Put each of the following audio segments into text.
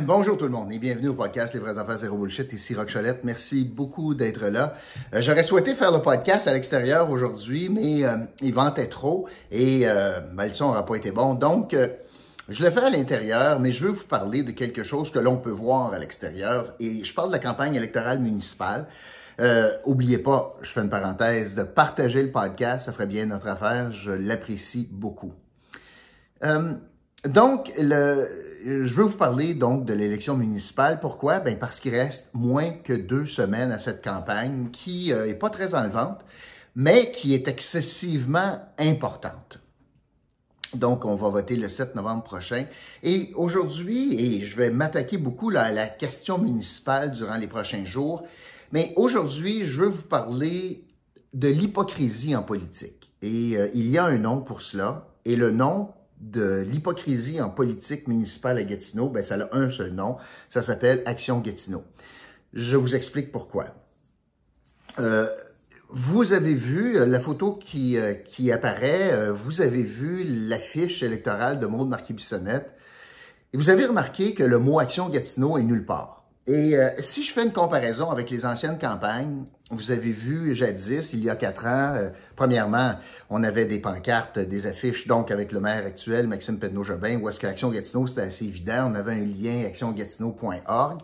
Bonjour tout le monde et bienvenue au podcast Les vraies affaires zéro bullshit. Ici Roch Cholette. Merci beaucoup d'être là. J'aurais souhaité faire le podcast à l'extérieur aujourd'hui, mais il ventait trop et le son n'aura pas été bon. Donc, je le fais à l'intérieur, mais je veux vous parler de quelque chose que l'on peut voir à l'extérieur. Et je parle de la campagne électorale municipale. Oubliez pas, je fais une parenthèse, de partager le podcast, ça ferait bien notre affaire. Je l'apprécie beaucoup. Je veux vous parler donc de l'élection municipale. Pourquoi? Ben parce qu'il reste moins que 2 semaines à cette campagne qui est pas très enlevante, mais qui est excessivement importante. Donc, on va voter le 7 novembre prochain. Et aujourd'hui, et je vais m'attaquer beaucoup là, à la question municipale durant les prochains jours, mais aujourd'hui, je veux vous parler de l'hypocrisie en politique. Et il y a un nom pour cela, et le nom de l'hypocrisie en politique municipale à Gatineau, ben ça a un seul nom, ça s'appelle Action Gatineau. Je vous explique pourquoi. Vous avez vu la photo qui apparaît, vous avez vu l'affiche électorale de Maude Marquis-Bissonnette, et vous avez remarqué que le mot Action Gatineau est nulle part. Et si je fais une comparaison avec les anciennes campagnes, vous avez vu jadis, il y a 4 ans, premièrement, on avait des pancartes, des affiches, donc avec le maire actuel, Maxime Pedneau-Jobin, où est-ce qu'Action Gatineau, c'était assez évident, on avait un lien actiongatineau.org.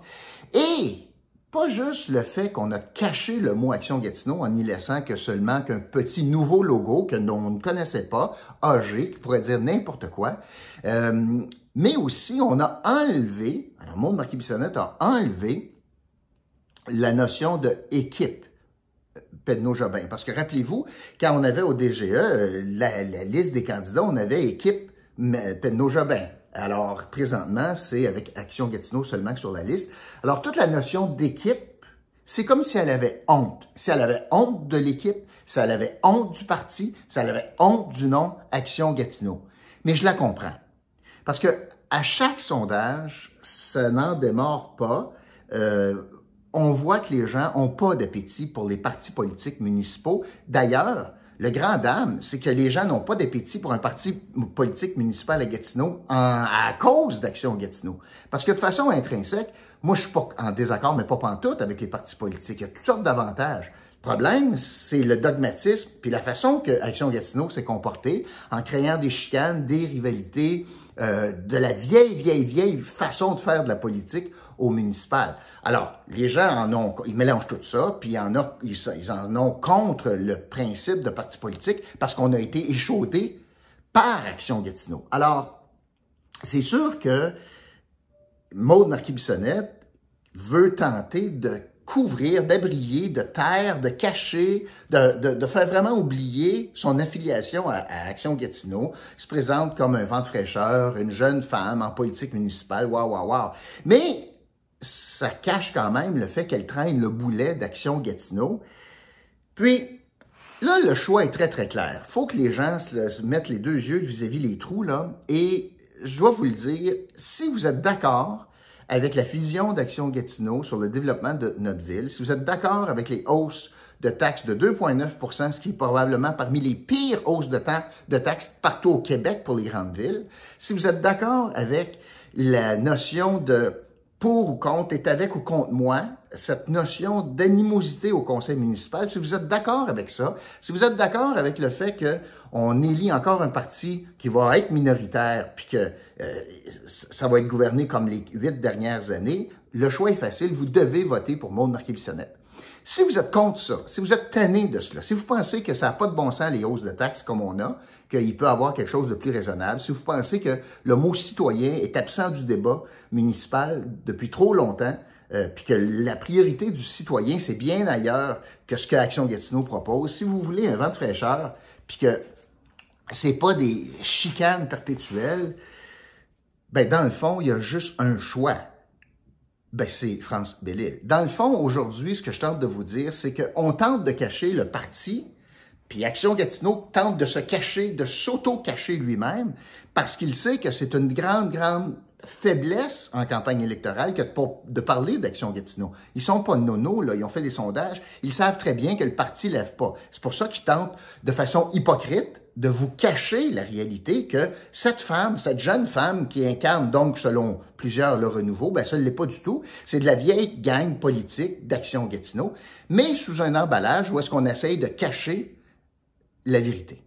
Et pas juste le fait qu'on a caché le mot Action Gatineau en y laissant que seulement qu'un petit nouveau logo que l'on ne connaissait pas, âgé, qui pourrait dire n'importe quoi, mais aussi on a enlevé, alors Maude Marquis-Bissonnette a enlevé la notion de équipe Pedneau-Jobin. Parce que rappelez-vous, quand on avait au DGE la liste des candidats, on avait équipe Pedneau-Jobin. Alors, présentement, c'est avec Action Gatineau seulement sur la liste. Alors, toute la notion d'équipe, c'est comme si elle avait honte. Si elle avait honte de l'équipe, si elle avait honte du parti, si elle avait honte du nom Action Gatineau. Mais je la comprends. Parce que à chaque sondage, ça n'en démord pas. On voit que les gens n'ont pas d'appétit pour les partis politiques municipaux. D'ailleurs, le grand dame, c'est que les gens n'ont pas d'appétit pour un parti politique municipal à Gatineau à cause d'Action Gatineau. Parce que de façon intrinsèque, moi je suis pas en désaccord, mais pas pantoute avec les partis politiques. Il y a toutes sortes d'avantages. Le problème, c'est le dogmatisme puis la façon que Action Gatineau s'est comportée en créant des chicanes, des rivalités, de la vieille façon de faire de la politique au municipal. Alors, les gens ils mélangent tout ça, puis ils en ont contre le principe de parti politique parce qu'on a été échaudé par Action Gatineau. Alors, c'est sûr que Maude Marquis-Bissonnette veut tenter de couvrir, d'abrier, de taire, de cacher, de faire vraiment oublier son affiliation à Action Gatineau. Il se présente comme un vent de fraîcheur, une jeune femme en politique municipale, waouh. Mais ça cache quand même le fait qu'elle traîne le boulet d'Action Gatineau. Puis, là, le choix est très, très clair. Il faut que les gens se mettent les 2 yeux vis-à-vis les trous, là. Et je dois vous le dire, si vous êtes d'accord avec la vision d'Action Gatineau sur le développement de notre ville, si vous êtes d'accord avec les hausses de taxes de 2,9 %, ce qui est probablement parmi les pires hausses de taxes partout au Québec pour les grandes villes, si vous êtes d'accord avec la notion de pour ou contre, est avec ou contre moi, cette notion d'animosité au conseil municipal, si vous êtes d'accord avec ça, si vous êtes d'accord avec le fait qu'on élit encore un parti qui va être minoritaire, puis que ça va être gouverné comme les 8 dernières années, le choix est facile, vous devez voter pour Maude Marquis-Bissonnette. Si vous êtes contre ça, si vous êtes tanné de cela, si vous pensez que ça n'a pas de bon sens les hausses de taxes comme on a, qu'il peut y avoir quelque chose de plus raisonnable, si vous pensez que le mot citoyen est absent du débat municipal depuis trop longtemps, puis que la priorité du citoyen, c'est bien ailleurs que ce que Action Gatineau propose, si vous voulez un vent de fraîcheur, puis que c'est pas des chicanes perpétuelles, ben dans le fond, il y a juste un choix. Ben c'est France Bellil. Dans le fond, aujourd'hui, ce que je tente de vous dire, c'est qu'on tente de cacher le parti, puis Action Gatineau tente de se cacher, de s'auto-cacher lui-même, parce qu'il sait que c'est une grande faiblesse en campagne électorale que de parler d'Action Gatineau. Ils sont pas nonos, là, ils ont fait des sondages, ils savent très bien que le parti lève pas. C'est pour ça qu'ils tentent de façon hypocrite de vous cacher la réalité que cette femme, cette jeune femme qui incarne donc, selon plusieurs, le renouveau, ben ça ne l'est pas du tout. C'est de la vieille gang politique d'Action Gatineau, mais sous un emballage où est-ce qu'on essaye de cacher la vérité.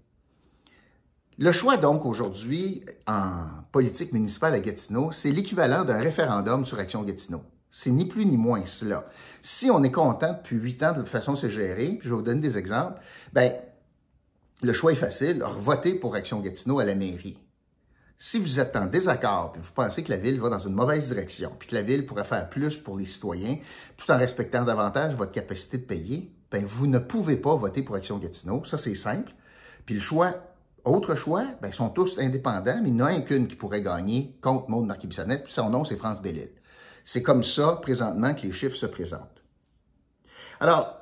Le choix, donc, aujourd'hui, en politique municipale à Gatineau, c'est l'équivalent d'un référendum sur Action Gatineau. C'est ni plus ni moins cela. Si on est content depuis 8 ans de toute façon c'est géré, puis je vais vous donner des exemples, ben le choix est facile, votez pour Action Gatineau à la mairie. Si vous êtes en désaccord, puis vous pensez que la ville va dans une mauvaise direction, puis que la ville pourrait faire plus pour les citoyens, tout en respectant davantage votre capacité de payer, ben vous ne pouvez pas voter pour Action Gatineau. Ça, c'est simple. Puis le choix, autre choix, ben ils sont tous indépendants, mais il n'y en a qu'une qui pourrait gagner contre Maude Marquis-Bissonnette, puis son nom, c'est France Bellil. C'est comme ça, présentement, que les chiffres se présentent. Alors,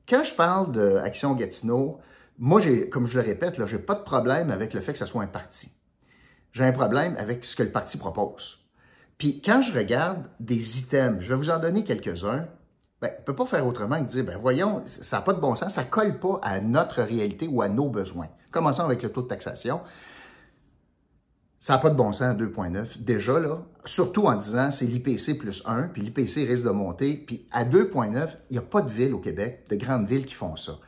quand je parle d'Action Gatineau, moi, comme je le répète, je n'ai pas de problème avec le fait que ce soit un parti. J'ai un problème avec ce que le parti propose. Puis quand je regarde des items, je vais vous en donner quelques-uns, ben, on ne peut pas faire autrement que dire, ben voyons, ça n'a pas de bon sens, ça ne colle pas à notre réalité ou à nos besoins. Commençons avec le taux de taxation. Ça n'a pas de bon sens à 2,9. Déjà, là, surtout en disant c'est l'IPC plus 1, puis l'IPC risque de monter. Puis à 2,9, il n'y a pas de ville au Québec, de grandes villes qui font ça.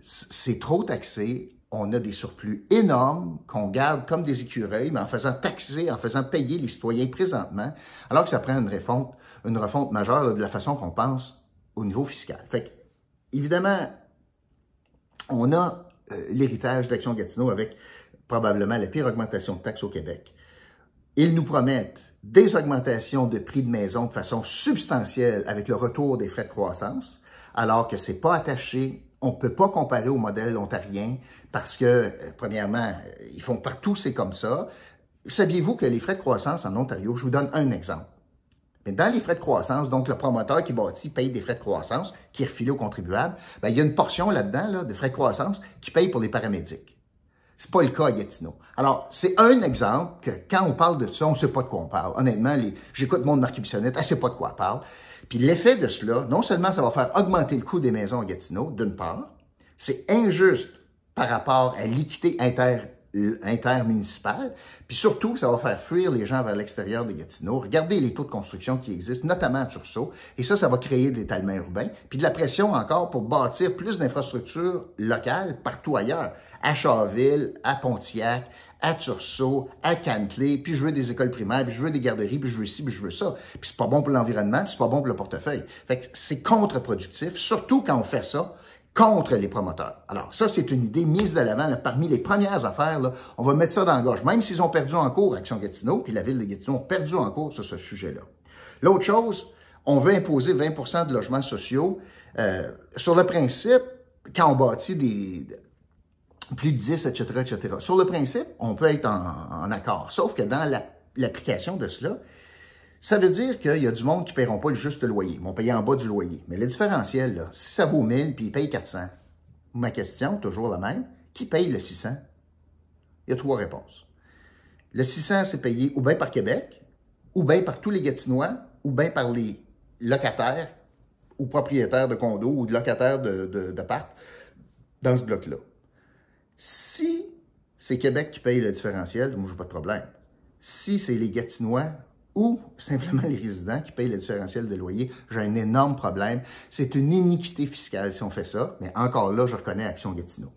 C'est trop taxé. On a des surplus énormes qu'on garde comme des écureuils, mais en faisant taxer, en faisant payer les citoyens présentement, alors que ça prend une refonte majeure là, de la façon qu'on pense au niveau fiscal. Fait que, évidemment, on a l'héritage d'Action Gatineau avec probablement la pire augmentation de taxes au Québec. Ils nous promettent des augmentations de prix de maison de façon substantielle avec le retour des frais de croissance, alors que c'est pas attaché. On ne peut pas comparer au modèle ontarien parce que, premièrement, ils font partout, c'est comme ça. Saviez-vous que les frais de croissance en Ontario, je vous donne un exemple. Mais dans les frais de croissance, donc le promoteur qui bâtit paye des frais de croissance qui est refilé aux contribuables, bien, il y a une portion là-dedans là, de frais de croissance qui paye pour les paramédics. C'est pas le cas à Gatineau. Alors, c'est un exemple que quand on parle de ça, on ne sait pas de quoi on parle. Honnêtement, j'écoute Maude Marquis-Bissonnette, elle ne sait pas de quoi elle parle. Puis l'effet de cela, non seulement ça va faire augmenter le coût des maisons à Gatineau, d'une part, c'est injuste par rapport à l'équité intermunicipale, puis surtout, ça va faire fuir les gens vers l'extérieur de Gatineau. Regardez les taux de construction qui existent, notamment à Tursault, et ça va créer de l'étalement urbain, puis de la pression encore pour bâtir plus d'infrastructures locales partout ailleurs, à Charville, à Pontiac, à Tursault, à Cantley, puis je veux des écoles primaires, puis je veux des garderies, puis je veux ci, puis je veux ça. Puis c'est pas bon pour l'environnement, puis c'est pas bon pour le portefeuille. Fait que c'est contre-productif, surtout quand on fait ça contre les promoteurs. Alors, ça, c'est une idée mise de l'avant là, parmi les premières affaires. Là, on va mettre ça dans la gorge, même s'ils ont perdu en cours Action Gatineau, puis la ville de Gatineau a perdu en cours sur ce sujet-là. L'autre chose, on veut imposer 20 % de logements sociaux. Sur le principe, quand on bâtit plus de 10, etc., etc. Sur le principe, on peut être en accord. Sauf que dans l'application de cela, ça veut dire qu'il y a du monde qui ne paieront pas le juste loyer. Ils vont payer en bas du loyer. Mais le différentiel, là, si ça vaut 1000 puis ils payent 400, ma question, toujours la même, qui paye le 600? Il y a 3 réponses. Le 600, c'est payé ou bien par Québec, ou bien par tous les Gatinois, ou bien par les locataires ou propriétaires de condos ou de locataires d'appart dans ce bloc-là. Si c'est Québec qui paye le différentiel, moi, je n'ai pas de problème. Si c'est les Gatinois ou simplement les résidents qui payent le différentiel de loyer, j'ai un énorme problème. C'est une iniquité fiscale si on fait ça, mais encore là, je reconnais Action Gatineau.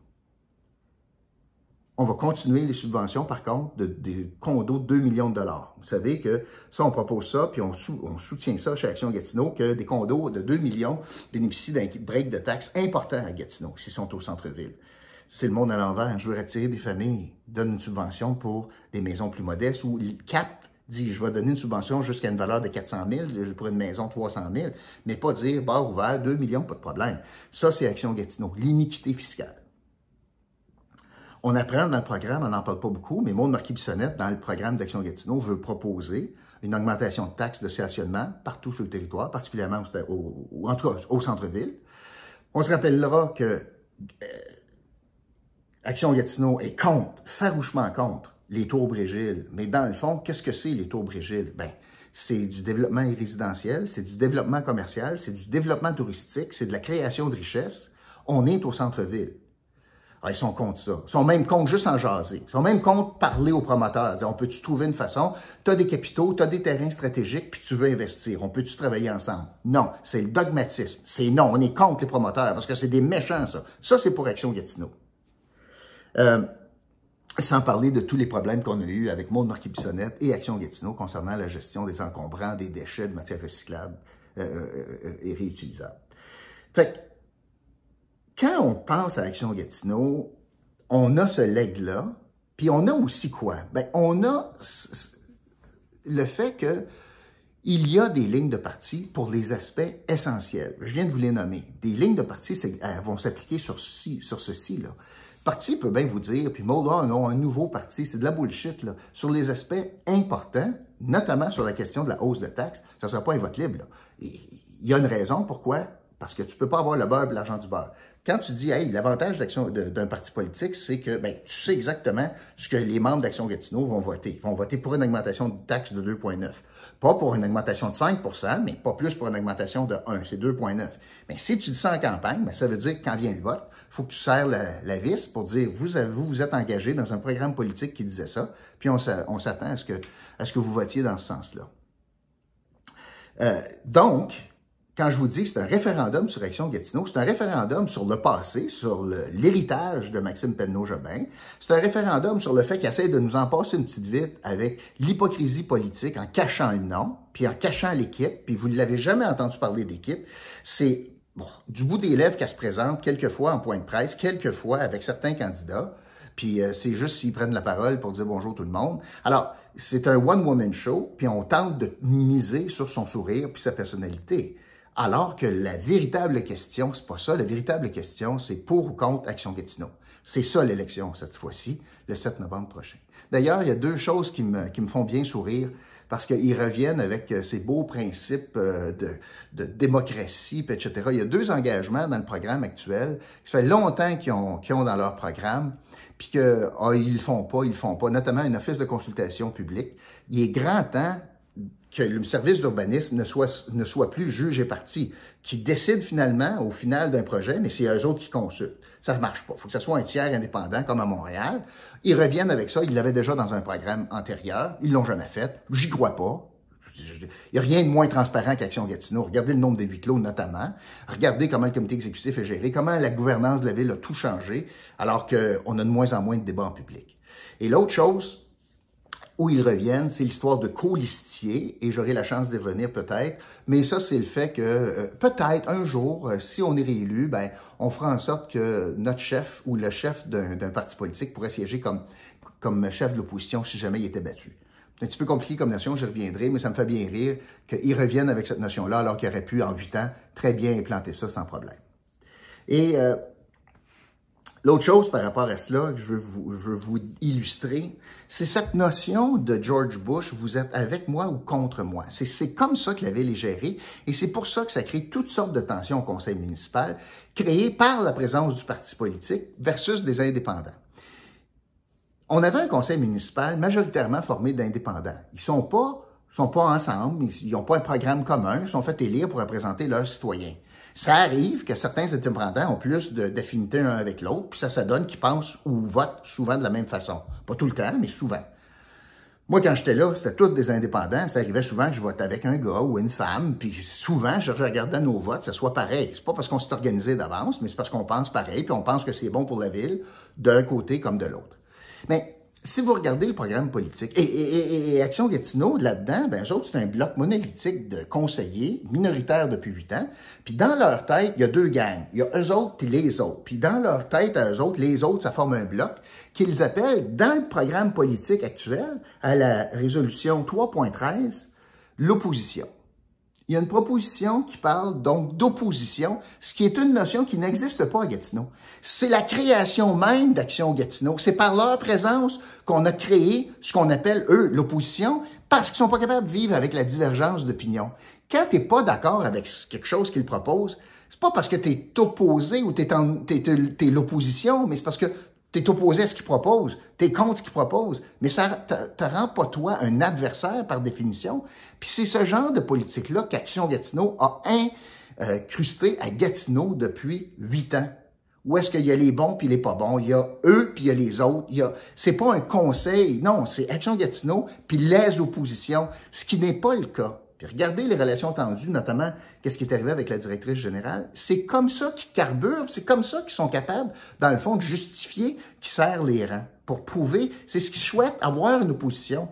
On va continuer les subventions, par contre, des condos de 2 millions de dollars. Vous savez que ça, on propose ça, puis on soutient ça chez Action Gatineau, que des condos de 2 millions bénéficient d'un break de taxes important à Gatineau, s'ils sont au centre-ville. C'est le monde à l'envers. Je veux attirer des familles, donne une subvention pour des maisons plus modestes, ou le CAP dit, je vais donner une subvention jusqu'à une valeur de 400 000 pour une maison 300 000, mais pas dire, bar ouvert, 2 millions, pas de problème. Ça, c'est Action Gatineau, l'iniquité fiscale. On apprend dans le programme, on n'en parle pas beaucoup, mais Maude Marquis-Bissonnette, dans le programme d'Action Gatineau, veut proposer une augmentation de taxes de stationnement partout sur le territoire, particulièrement en tout cas au centre-ville. On se rappellera que Action Gatineau est contre, farouchement contre, les tours Brésil. Mais dans le fond, qu'est-ce que c'est les tours Brésil? Ben, c'est du développement résidentiel, c'est du développement commercial, c'est du développement touristique, c'est de la création de richesses. On est au centre-ville. Ah, ils sont contre ça. Ils sont même contre juste en jaser. Ils sont même contre parler aux promoteurs. Dire, on peut-tu trouver une façon? Tu as des capitaux, tu as des terrains stratégiques, puis tu veux investir. On peut-tu travailler ensemble? Non, c'est le dogmatisme. C'est non, on est contre les promoteurs parce que c'est des méchants, ça. Ça, c'est pour Action Gatineau. Sans parler de tous les problèmes qu'on a eus avec Maude Marquis-Bissonnette et Action Gatineau concernant la gestion des encombrants, des déchets, de matières recyclables et réutilisables. Fait que, quand on pense à Action Gatineau, on a ce legs-là, puis on a aussi quoi? Ben, on a le fait que il y a des lignes de parti pour les aspects essentiels. Je viens de vous les nommer. Des lignes de parti vont s'appliquer sur ceci, là. Le parti peut bien vous dire, puis Maud, non, un nouveau parti, c'est de la bullshit, là. Sur les aspects importants, notamment sur la question de la hausse de taxes, ça ne sera pas un vote libre, là. Il y a une raison, pourquoi? Parce que tu ne peux pas avoir le beurre et l'argent du beurre. Quand tu dis, hey, l'avantage d'un parti politique, c'est que ben, tu sais exactement ce que les membres d'Action Gatineau vont voter. Ils vont voter pour une augmentation de taxe de 2,9. Pas pour une augmentation de 5 %, mais pas plus pour une augmentation de 1, c'est 2,9. Mais si tu dis ça en campagne, ben, ça veut dire que quand vient le vote, il faut que tu serres la vis pour dire, vous êtes engagé dans un programme politique qui disait ça, puis on s'attend à ce que vous votiez dans ce sens-là. Donc, quand je vous dis que c'est un référendum sur Action Gatineau, c'est un référendum sur le passé, sur l'héritage de Maxime Penneau-Jobin. C'est un référendaum sur le fait qu'il essaie de nous en passer une petite vite avec l'hypocrisie politique en cachant le nom, puis en cachant l'équipe, puis vous ne l'avez jamais entendu parler d'équipe. C'est du bout des lèvres qu'elle se présente, quelquefois en point de presse, quelquefois avec certains candidats, puis c'est juste s'ils prennent la parole pour dire bonjour tout le monde. Alors, c'est un one-woman show, puis on tente de miser sur son sourire puis sa personnalité. Alors que la véritable question, c'est pas ça. La véritable question, c'est pour ou contre Action Gatineau. C'est ça l'élection cette fois-ci, le 7 novembre prochain. D'ailleurs, il y a deux choses qui me font bien sourire parce qu'ils reviennent avec ces beaux principes de démocratie, etc. Il y a deux engagements dans le programme actuel qui fait longtemps qu'ils ont dans leur programme, puis que ils le font pas, notamment un office de consultation publique. Il est grand temps que le service d'urbanisme ne soit plus juge et partie, qui décide finalement, au final d'un projet, mais c'est eux autres qui consultent. Ça ne marche pas. Il faut que ce soit un tiers indépendant, comme à Montréal. Ils reviennent avec ça. Ils l'avaient déjà dans un programme antérieur. Ils l'ont jamais fait. J'y crois pas. Il n'y a rien de moins transparent qu'Action Gatineau. Regardez le nombre de huis clos, notamment. Regardez comment le comité exécutif est géré, comment la gouvernance de la ville a tout changé, alors qu'on a de moins en moins de débats en public. Et l'autre chose où ils reviennent, c'est l'histoire de colistier, et j'aurai la chance de venir peut-être, mais ça, c'est le fait que peut-être un jour, si on est réélu, ben, on fera en sorte que notre chef ou le chef d'un parti politique pourrait siéger comme chef de l'opposition si jamais il était battu. C'est un petit peu compliqué comme notion, j'y reviendrai, mais ça me fait bien rire qu'ils reviennent avec cette notion-là, alors qu'ils auraient pu, en 8 ans, très bien implanter ça sans problème. Et l'autre chose par rapport à cela que je veux vous illustrer, c'est cette notion de George Bush, vous êtes avec moi ou contre moi. C'est comme ça que la ville est gérée et c'est pour ça que ça crée toutes sortes de tensions au conseil municipal, créées par la présence du parti politique versus des indépendants. On avait un conseil municipal majoritairement formé d'indépendants. Ils sont pas ensemble, ils n'ont pas un programme commun, ils sont fait élire pour représenter leurs citoyens. Ça arrive que certains indépendants ont plus d'affinité un avec l'autre, puis ça donne qu'ils pensent ou votent souvent de la même façon. Pas tout le temps, mais souvent. Moi, quand j'étais là, c'était tous des indépendants. Ça arrivait souvent que je votais avec un gars ou une femme, puis souvent, je regardais nos votes, ça soit pareil. C'est pas parce qu'on s'est organisé d'avance, mais c'est parce qu'on pense pareil, puis on pense que c'est bon pour la ville, d'un côté comme de l'autre. Mais si vous regardez le programme politique, et Action Gatineau, là-dedans, ben, eux autres, c'est un bloc monolithique de conseillers minoritaires depuis 8 ans. Puis dans leur tête, il y a deux gangs. Il y a eux autres puis les autres. Puis dans leur tête, à eux autres, les autres, ça forme un bloc qu'ils appellent, dans le programme politique actuel, à la résolution 3.13, l'opposition. Il y a une proposition qui parle donc d'opposition, ce qui est une notion qui n'existe pas à Gatineau. C'est la création même d'Action Gatineau. C'est par leur présence qu'on a créé ce qu'on appelle, eux, l'opposition, parce qu'ils sont pas capables de vivre avec la divergence d'opinion. Quand tu n'es pas d'accord avec quelque chose qu'ils proposent, c'est pas parce que tu es opposé ou tu es l'opposition, mais c'est parce que tu es opposé à ce qu'ils proposent, tu es contre ce qu'ils proposent, mais ça te rend pas toi un adversaire par définition. Puis c'est ce genre de politique-là qu'Action Gatineau a incrusté à Gatineau depuis 8 ans, où est-ce qu'il y a les bons puis les pas bons. Il y a eux puis il y a les autres. C'est pas un conseil, non, c'est Action Gatineau puis les oppositions, ce qui n'est pas le cas. Puis regardez les relations tendues, notamment qu'est-ce qui est arrivé avec la directrice générale. C'est comme ça qu'ils carburent, c'est comme ça qu'ils sont capables, dans le fond, de justifier qu'ils serrent les rangs pour prouver, c'est ce qu'ils souhaitent, avoir une opposition.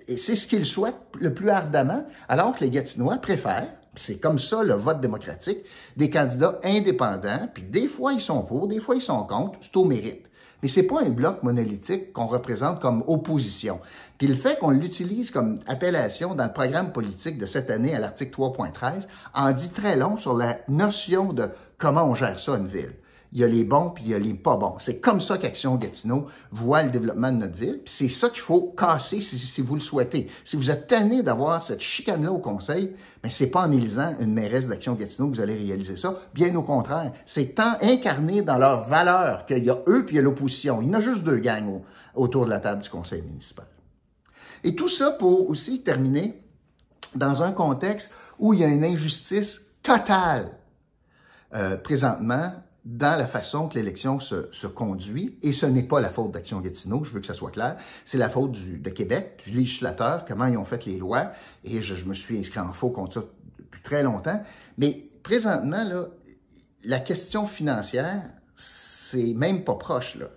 Et c'est ce qu'ils souhaitent le plus ardemment, alors que les Gatinois préfèrent, c'est comme ça le vote démocratique, des candidats indépendants, puis des fois ils sont pour, des fois ils sont contre, c'est au mérite. Mais c'est pas un bloc monolithique qu'on représente comme opposition. Puis le fait qu'on l'utilise comme appellation dans le programme politique de cette année à l'article 3.13 en dit très long sur la notion de comment on gère ça une ville. Il y a les bons, puis il y a les pas bons. C'est comme ça qu'Action Gatineau voit le développement de notre ville, puis c'est ça qu'il faut casser si vous le souhaitez. Si vous êtes tanné d'avoir cette chicane-là au conseil, mais c'est pas en élisant une mairesse d'Action Gatineau que vous allez réaliser ça. Bien au contraire, c'est tant incarné dans leurs valeurs qu'il y a eux puis il y a l'opposition. Il y en a juste deux gangs autour de la table du conseil municipal. Et tout ça pour aussi terminer dans un contexte où il y a une injustice totale présentement dans la façon que l'élection se conduit, et ce n'est pas la faute d'Action Gatineau, je veux que ça soit clair, c'est la faute de Québec, du législateur, comment ils ont fait les lois, et je me suis inscrit en faux contre ça depuis très longtemps, mais présentement, là, la question financière, c'est même pas proche, là.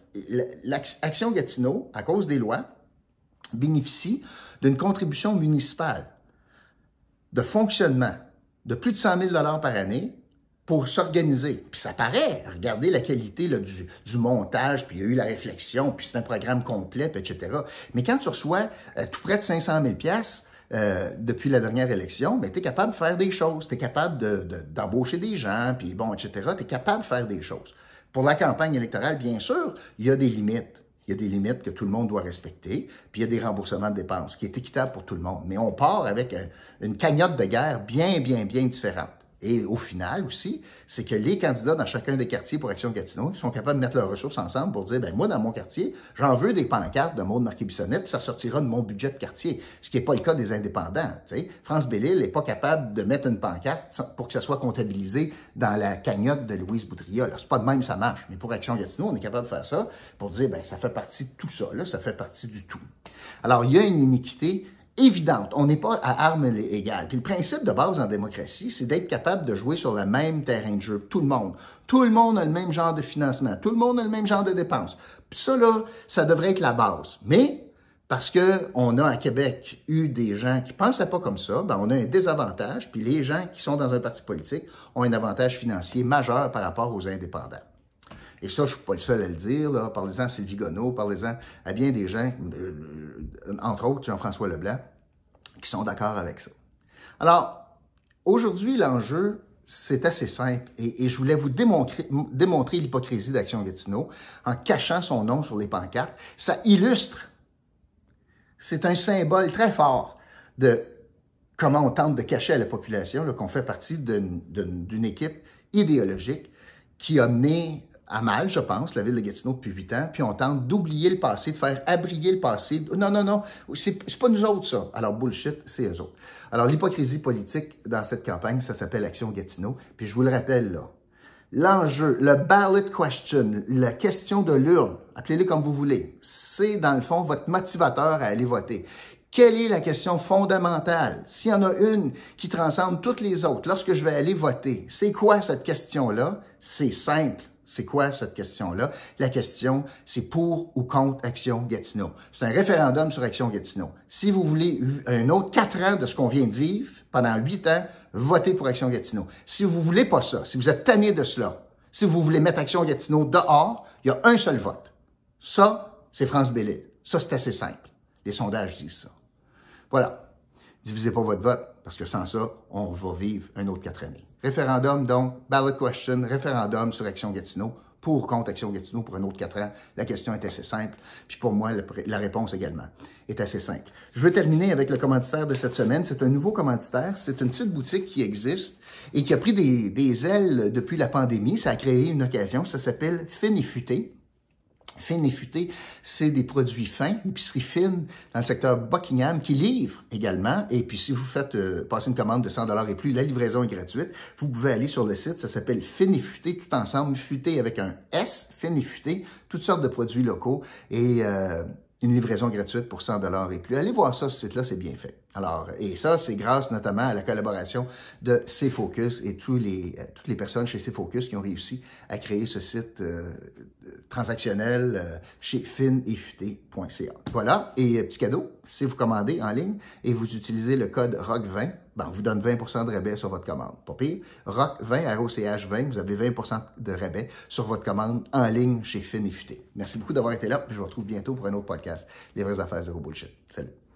L'Action Gatineau, à cause des lois, bénéficie d'une contribution municipale de fonctionnement de plus de 100 000 $ par année, pour s'organiser. Puis ça paraît, regardez la qualité là, du montage, puis il y a eu la réflexion, puis c'est un programme complet, puis etc. Mais quand tu reçois tout près de 500 000 $ depuis la dernière élection, ben, tu es capable de faire des choses, tu es capable d'embaucher des gens, puis bon, etc. Tu es capable de faire des choses. Pour la campagne électorale, bien sûr, il y a des limites. Il y a des limites que tout le monde doit respecter, puis il y a des remboursements de dépenses qui est équitable pour tout le monde. Mais on part avec une cagnotte de guerre bien différente. Et au final aussi, c'est que les candidats dans chacun des quartiers pour Action Gatineau sont capables de mettre leurs ressources ensemble pour dire, ben moi, dans mon quartier, j'en veux des pancartes de Maude Marquis-Bissonnette, puis ça sortira de mon budget de quartier, ce qui n'est pas le cas des indépendants. T'sais. France Bellil n'est pas capable de mettre une pancarte pour que ça soit comptabilisé dans la cagnotte de Louise Boutria. C'est pas de même, ça marche. Mais pour Action Gatineau, on est capable de faire ça pour dire, ben ça fait partie de tout ça, là, ça fait partie du tout. Alors, il y a une iniquité évidente. On n'est pas à armes égales. Puis le principe de base en démocratie, c'est d'être capable de jouer sur le même terrain de jeu. Tout le monde. Tout le monde a le même genre de financement. Tout le monde a le même genre de dépenses. Puis ça, là, ça devrait être la base. Mais, parce que on a à Québec eu des gens qui pensaient pas comme ça, ben on a un désavantage. Puis les gens qui sont dans un parti politique ont un avantage financier majeur par rapport aux indépendants. Et ça, je ne suis pas le seul à le dire. Là. Parlez-en à Sylvie Gonneau, parlez-en à bien des gens, entre autres Jean-François Leblanc, qui sont d'accord avec ça. Alors, aujourd'hui, l'enjeu, c'est assez simple. Et je voulais vous démontrer l'hypocrisie d'Action Gatineau en cachant son nom sur les pancartes. Ça illustre, c'est un symbole très fort de comment on tente de cacher à la population qu'on fait partie d'une équipe idéologique qui a mené à mal, je pense, la ville de Gatineau depuis 8 ans, puis on tente d'oublier le passé, de faire abrier le passé. Non, c'est pas nous autres, ça. Alors, bullshit, c'est eux autres. Alors, l'hypocrisie politique dans cette campagne, ça s'appelle Action Gatineau, puis je vous le rappelle, là, l'enjeu, le ballot question, la question de l'urne, appelez-le comme vous voulez, c'est, dans le fond, votre motivateur à aller voter. Quelle est la question fondamentale? S'il y en a une qui transcende toutes les autres, lorsque je vais aller voter, c'est quoi cette question-là? C'est simple. C'est quoi cette question-là? La question, c'est pour ou contre Action Gatineau. C'est un référendum sur Action Gatineau. Si vous voulez un autre 4 ans de ce qu'on vient de vivre, pendant 8 ans, votez pour Action Gatineau. Si vous voulez pas ça, si vous êtes tanné de cela, si vous voulez mettre Action Gatineau dehors, il y a un seul vote. Ça, c'est France Bellil. Ça, c'est assez simple. Les sondages disent ça. Voilà. Divisez pas votre vote, parce que sans ça, on va vivre un autre 4 années. Référendum, donc, ballot question, référendum sur Action Gatineau, pour ou contre Action Gatineau pour un autre 4 ans. La question est assez simple, puis pour moi, la réponse également est assez simple. Je veux terminer avec le commanditaire de cette semaine. C'est un nouveau commanditaire, c'est une petite boutique qui existe et qui a pris des ailes depuis la pandémie. Ça a créé une occasion, ça s'appelle Fin et Futé. Fine et Futé, c'est des produits fins, épicerie fine dans le secteur Buckingham qui livre également. Et puis, si vous faites passer une commande de 100 $ et plus, la livraison est gratuite. Vous pouvez aller sur le site, ça s'appelle Fine et Futé, tout ensemble, Futé avec un S, Fine et Futé, toutes sortes de produits locaux et une livraison gratuite pour 100 $ et plus. Allez voir ça, ce site-là, c'est bien fait. Alors, et ça, c'est grâce notamment à la collaboration de C-Focus et toutes les personnes chez C-Focus qui ont réussi à créer ce site transactionnel chez fineetfuté.ca. Voilà, et petit cadeau, si vous commandez en ligne et vous utilisez le code ROCK20, on vous donne 20 % de rabais sur votre commande. Pas pire, ROCK20, ROCH20, vous avez 20 % de rabais sur votre commande en ligne chez Fine et Futé. Merci beaucoup d'avoir été là, puis je vous retrouve bientôt pour un autre podcast, Les vraies affaires zéro bullshit. Salut!